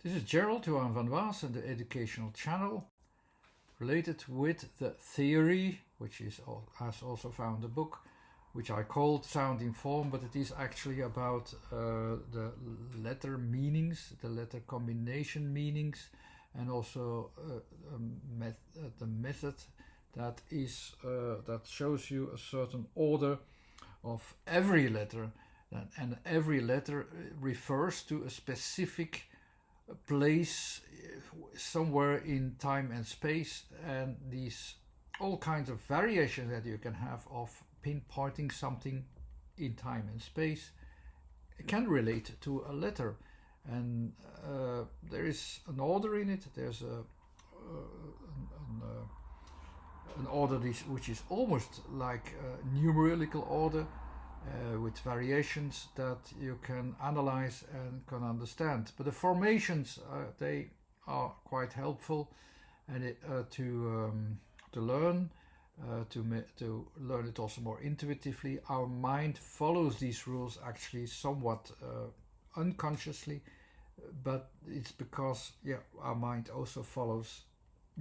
This is Gerald Johan van Waas and the Educational Channel, related with the theory, which has also found a book, which I called Sound in Form, but it is actually about the letter meanings, the letter combination meanings, and also the method that shows you a certain order of every letter, and every letter refers to a specific place somewhere in time and space, and these all kinds of variations that you can have of pinpointing something in time and space can relate to a letter, and there is an order in it. There's an order which is almost like a numerical order, with variations that you can analyze and can understand. But the formations, they are quite helpful, and to learn, to learn it also more intuitively. Our mind follows these rules actually somewhat unconsciously, but it's because our mind also follows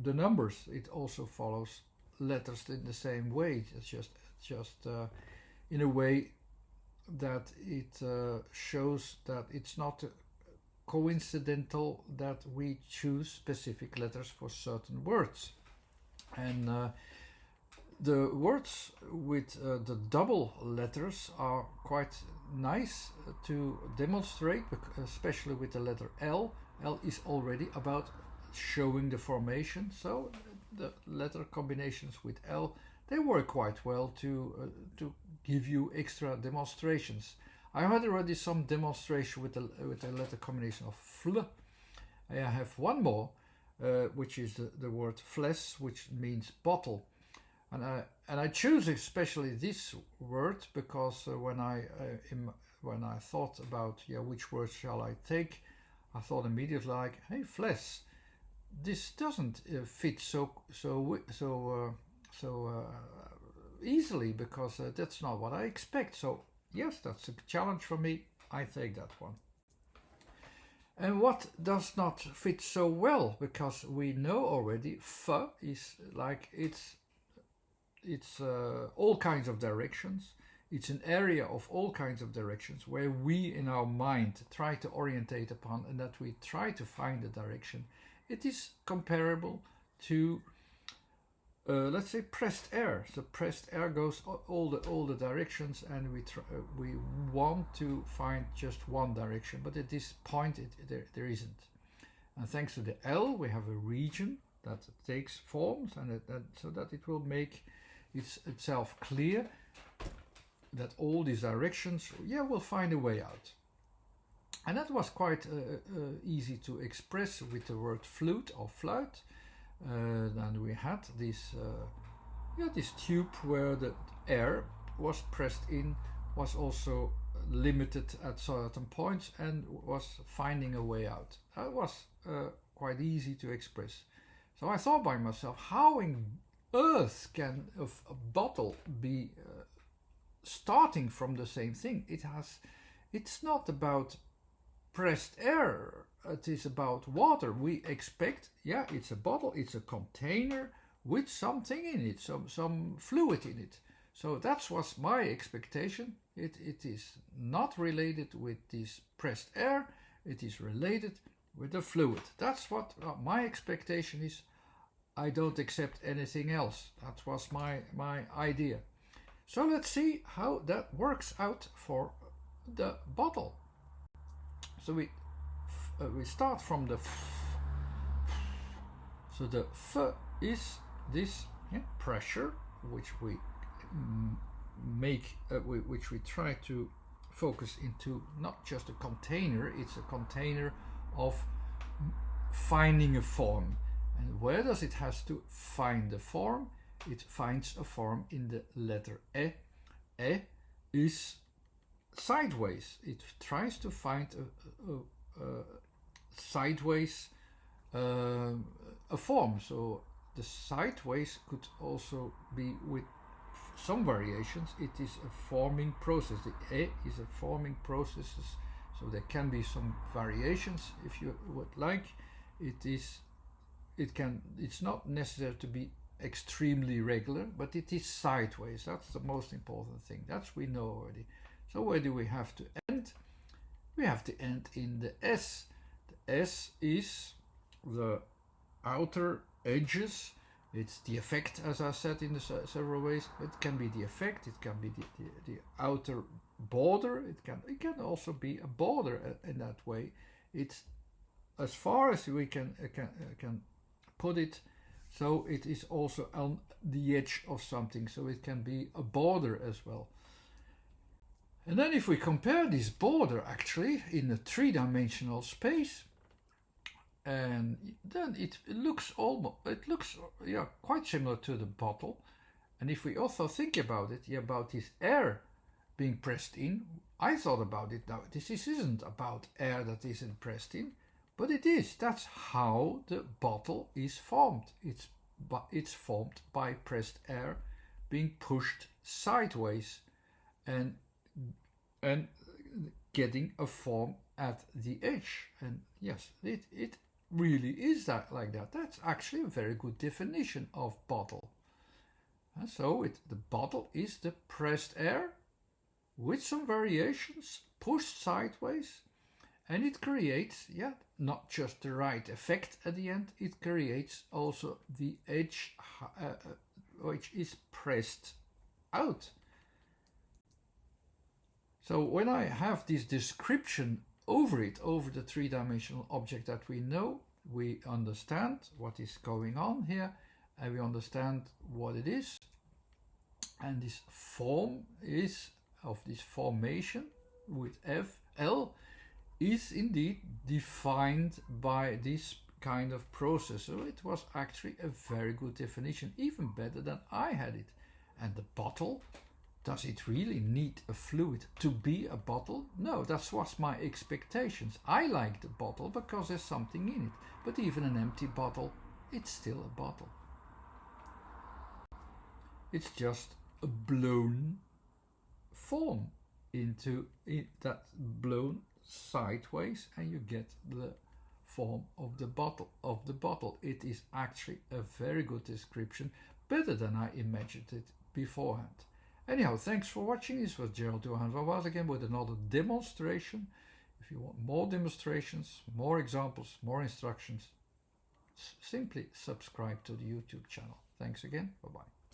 the numbers. It also follows letters in the same way. It's just in a way that it shows that it's not coincidental that we choose specific letters for certain words. And the words with the double letters are quite nice to demonstrate, especially with the letter L. L is already about showing the formation, so the letter combinations with L, they work quite well to give you extra demonstrations. I had already some demonstration with the letter combination of fl. I have one more, which is the word fles, which means bottle, and I choose especially this word because when I thought about which word shall I take, I thought immediately like, hey, fles. This doesn't fit so easily, because that's not what I expect. So yes, that's a challenge for me. I take that one. And what does not fit so well, because we know already f is like it's all kinds of directions. It's an area of all kinds of directions where we in our mind try to orientate upon, and that we try to find the direction. It is comparable to let's say pressed air. So pressed air goes all the directions, and we want to find just one direction, but at this point there isn't. And thanks to the L, we have a region that takes forms, and so that it will make itself clear that all these directions will find a way out. And that was quite easy to express with the word flute or fluit. And we had this tube where the air was pressed in, was also limited at certain points, and was finding a way out. That was quite easy to express. So I thought by myself, how in earth can a bottle be starting from the same thing? It's not about pressed air. It is about water. We expect, it's a bottle, it's a container with something in it, some fluid in it. So that was my expectation. It is not related with this pressed air, it is related with the fluid. That's what my expectation is. I don't accept anything else. That was my idea. So let's see how that works out for the bottle. So we start from the f. So the f is this pressure, which we which we try to focus into not just a container. It's a container of finding a form. And where does it has to find the form? It finds a form in the letter E. E is sideways. It tries to find a sideways a form. So the sideways could also be with some variations. It is a forming process. The E is a forming process. So there can be some variations if you would like. It's not necessary to be extremely regular, but it is sideways. That's the most important thing. That's we know already. So where do we have to end? We have to end in the S. The S is the outer edges. It's the effect, as I said in the several ways. It can be the effect, it can be the outer border, it can also be a border in that way. It's as far as we can put it, so it is also on the edge of something, so it can be a border as well. And then if we compare this border actually in a three-dimensional space, and then it looks quite similar to the bottle. And if we also think about it, about this air being pressed in, I thought about it now. This isn't about air that isn't pressed in, but it is. That's how the bottle is formed. It's formed by pressed air being pushed sideways and getting a form at the edge. And yes, it really is that like that. That's actually a very good definition of bottle. And so the bottle is the pressed air with some variations pushed sideways, and it creates not just the right effect at the end, it creates also the edge which is pressed out. So when I have this description over the three-dimensional object that we know, we understand what is going on here, and we understand what it is. And this form is of this formation with FL is indeed defined by this kind of process. So it was actually a very good definition, even better than I had it. And the bottle, does it really need a fluid to be a bottle? No, that was my expectations. I like the bottle because there's something in it. But even an empty bottle, it's still a bottle. It's just a blown form into that blown sideways, and you get the form of the bottle. It is actually a very good description, better than I imagined it beforehand. Anyhow, thanks for watching. This was Gerald Johan van Waas again with another demonstration. If you want more demonstrations, more examples, more instructions, simply subscribe to the YouTube channel. Thanks again. Bye-bye.